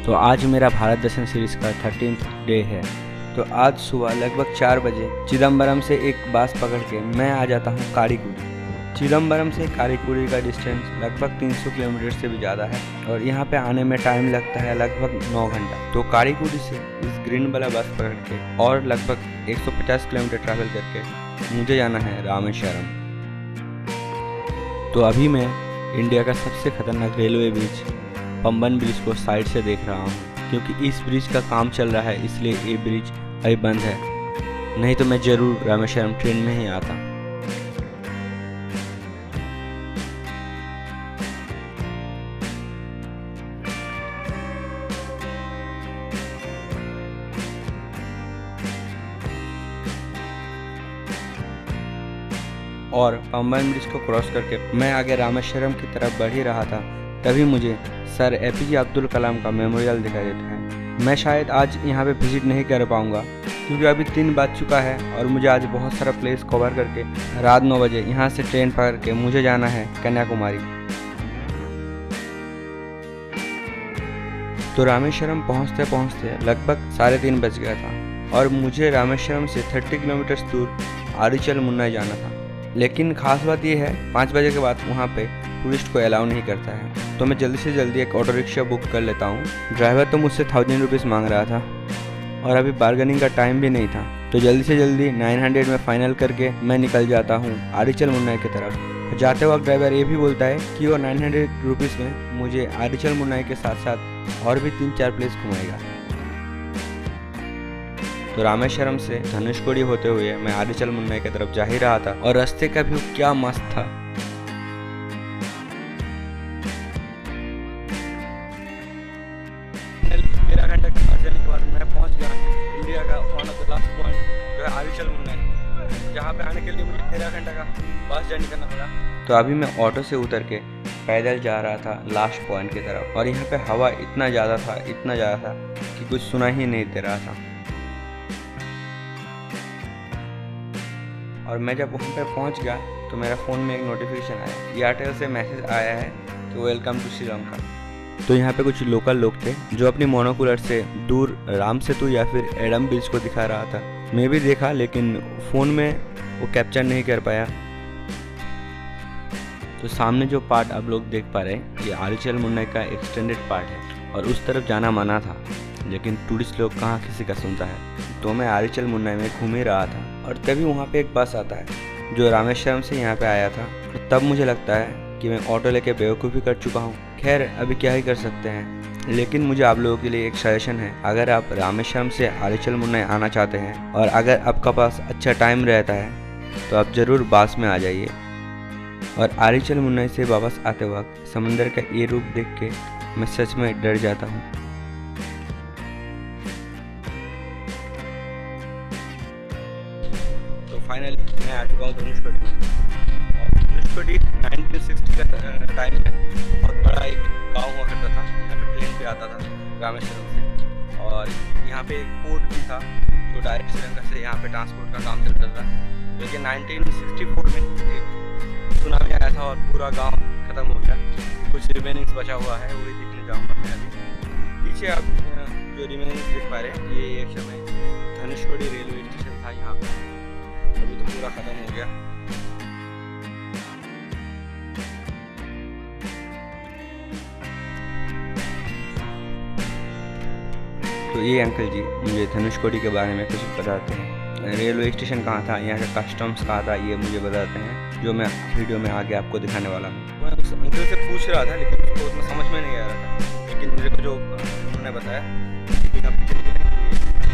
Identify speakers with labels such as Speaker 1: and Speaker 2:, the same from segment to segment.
Speaker 1: तो आज मेरा भारत दर्शन सीरीज़ का 13th डे है। तो आज सुबह लगभग 4 बजे चिदम्बरम से एक बस पकड़ के मैं आ जाता हूँ कारीकुडी। चिदम्बरम से कारीकुडी का डिस्टेंस लगभग 300 किलोमीटर से भी ज़्यादा है और यहाँ पे आने में टाइम लगता है लगभग 9 घंटा। तो कारीकुडी से इस ग्रीन वाला बस पकड़ के और लगभग 150 किलोमीटर ट्रैवल करके मुझे जाना है रामेश्वरम। तो अभी मैं इंडिया का सबसे खतरनाक रेलवे ब्रिज पंबन ब्रिज को साइड से देख रहा हूँ, क्योंकि इस ब्रिज का काम चल रहा है इसलिए ये ब्रिज अभी बंद है, नहीं तो मैं ज़रूर रामेश्वरम ट्रेन में ही आता। और पंबन ब्रिज को क्रॉस करके मैं आगे रामेश्वरम की तरफ बढ़ ही रहा था, तभी मुझे सर एपीजे अब्दुल कलाम का मेमोरियल दिखाई देता है। मैं शायद आज यहाँ पे विजिट नहीं कर पाऊँगा क्योंकि अभी 3 बज चुका है और मुझे आज बहुत सारा प्लेस कवर करके रात 9 बजे यहाँ से ट्रेन पकड़ के मुझे जाना है कन्याकुमारी। तो रामेश्वरम पहुँचते पहुँचते लगभग 3:30 बज गया था और मुझे रामेश्वरम से 30 किलोमीटर दूर आरिचल मुन्नाई जाना था। लेकिन खास बात यह है 5 बजे के बाद वहाँ पे टूरिस्ट को अलाउ नहीं करता है, तो मैं जल्दी से जल्दी एक ऑटो रिक्शा बुक कर लेता हूँ। ड्राइवर तो मुझसे 1000 रुपीज़ मांग रहा था और अभी बार्गेनिंग का टाइम भी नहीं था, तो जल्दी से जल्दी 900 में फाइनल करके मैं निकल जाता हूँ आरिचल मुन्नाई की तरफ। जाते वक्त ड्राइवर ये भी बोलता है कि वो 900 रुपीज़ में मुझे आरिचल मुन्नाई के साथ साथ और भी 3-4 प्लेस घुमाएगा। तो रामेश्वरम से धनुषकोडी होते हुए मैं आरिचल मुन्नाई की तरफ जा ही रहा था और रास्ते का व्यू क्या मस्त था। तेरह घंटे के बाद जाने के बाद मैं पहुंच गया इंडिया का one of the last point जो है आरिचल मुन्नाई, जहां पे आने के लिए मुझे 13 घंटे का बस जर्नी करना पड़ा। तो अभी मैं ऑटो से उतर के पैदल जा रहा था लास्ट पॉइंट की तरफ और यहाँ पे हवा इतना ज़्यादा था कि कुछ सुना ही नहीं दे रहा था। और मैं जब वहाँ पे पहुँच गया तो मेरा फ़ोन में एक नोटिफिकेशन आया, एयरटेल से मैसेज आया है कि वेलकम टू श्रीलंका। तो यहाँ पे कुछ लोकल लोग थे जो अपनी मोनोकुलर से दूर राम सेतु या फिर एडम ब्रिज को दिखा रहा था। मैं भी देखा लेकिन फ़ोन में वो कैप्चर नहीं कर पाया। तो सामने जो पार्ट आप लोग देख पा रहे हैं ये आरिचल मुन्नाई का एक्सटेंडेड पार्ट है और उस तरफ जाना मना था, लेकिन टूरिस्ट लोग कहाँ किसी का सुनता है। तो मैं आरिचल मुन्नाई में घूम ही रहा था और तभी वहाँ पे एक बस आता है जो रामेश्वरम से यहाँ पे आया था। तो तब मुझे लगता है कि मैं ऑटो लेके बेवकूफ़ी कर चुका हूँ। खैर अभी क्या ही कर सकते हैं, लेकिन मुझे आप लोगों के लिए एक सजेशन है, अगर आप रामेश्वरम से आरिचल मुन्नाई आना चाहते हैं और अगर आपका पास अच्छा टाइम रहता है तो आप ज़रूर बस में आ जाइए। और आरिचल मुन्नाई से वापस आते वक्त समंदर का ये रूप देख के मैं सच में डर जाता हूँ। तो फाइनली मैं आ चुका हूँ धनुषकोडी में और धनुषकोडी 1960 का टाइम है। बहुत बड़ा एक गांव हुआ करता था, यहाँ पे ट्रेन पे आता था रामेश्वरम से और यहाँ पे एक पोर्ट भी था जो डायरेक्ट श्रीलंका से यहाँ पे ट्रांसपोर्ट का काम चलता था। लेकिन 1964 में एक सुनामी आया था और पूरा गांव खत्म हो गया। कुछ रिमेनिंग्स बचा हुआ है, वही दिखने जाऊँगा मैं अभी। पीछे आप जो रिमेनिंग्स देख पा रहे हैं ये एक समय धनुषकोडी रेलवे स्टेशन था यहाँ पे, अभी तो पूरा खत्म हो गया। तो ये अंकल जी मुझे धनुषकोडी के बारे में कुछ बताते हैं, रेलवे स्टेशन कहाँ था, यहाँ का कस्टम्स कहाँ था, ये मुझे बताते हैं, जो मैं वीडियो में आगे आपको दिखाने वाला हूँ। मैं उस अंकल से पूछ रहा था लेकिन उसको उतना समझ में नहीं आ रहा था, लेकिन मुझे को जो उन्होंने बताया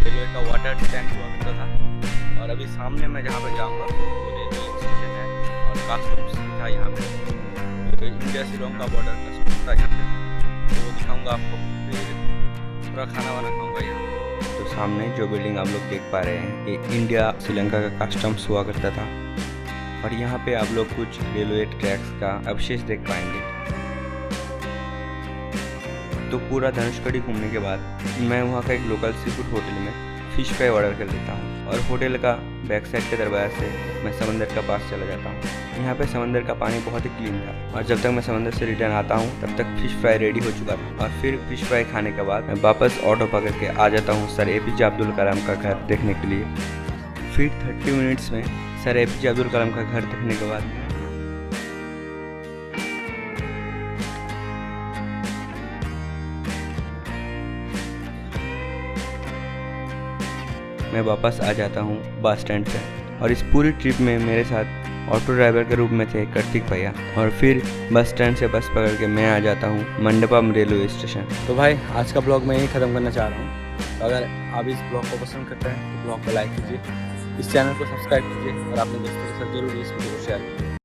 Speaker 1: रेलवे का वाटर टैंक हुआ करता था और अभी सामने मैं जहाँ पर जाऊँगा वो रेलवे स्टेशन है और कस्टम्स था यहाँ पे, इंडिया श्रीलंका बॉर्डर कस्टम्स था यहाँ पे, तो वो दिखाऊँगा आपको। पूरा खाना वाना खाऊँगा यहाँ। तो सामने जो बिल्डिंग आप लोग देख पा रहे हैं ये इंडिया श्रीलंका का कस्टम्स हुआ करता था और यहाँ पे आप लोग कुछ रेलवे ट्रैक्स का अवशेष देख पाएंगे। तो पूरा धनुषकोडी घूमने के बाद मैं वहाँ का एक लोकल सी फूड होटल में फ़िश फ्राई ऑर्डर कर लेता हूँ और होटल का बैक साइड के दरवाजे से मैं समंदर का पास चला जाता हूँ। यहाँ पे समंदर का पानी बहुत ही क्लीन था और जब तक मैं समंदर से रिटर्न आता हूँ तब तक फिश फ्राई रेडी हो चुका था। और फिर फिश फ्राई खाने के बाद मैं वापस ऑटो पकड़ के आ जाता हूँ सर APJ अब्दुल कलाम का घर देखने के लिए। फिर 30 मिनट्स में सर APJ अब्दुल कलाम का घर देखने के बाद मैं वापस आ जाता हूँ बस स्टैंड से। और इस पूरी ट्रिप में मेरे साथ ऑटो ड्राइवर के रूप में थे कार्तिक भैया। और फिर बस स्टैंड से बस पकड़ के मैं आ जाता हूँ मंडपम रेलवे स्टेशन। तो भाई आज का ब्लॉग मैं यही ख़त्म करना चाह रहा हूँ। तो अगर आप इस ब्लॉग को पसंद करते हैं तो ब्लॉग को लाइक कीजिए, इस चैनल को सब्सक्राइब कीजिए और अपने दोस्तों के साथ जरूर इस वीडियो को शेयर कीजिए।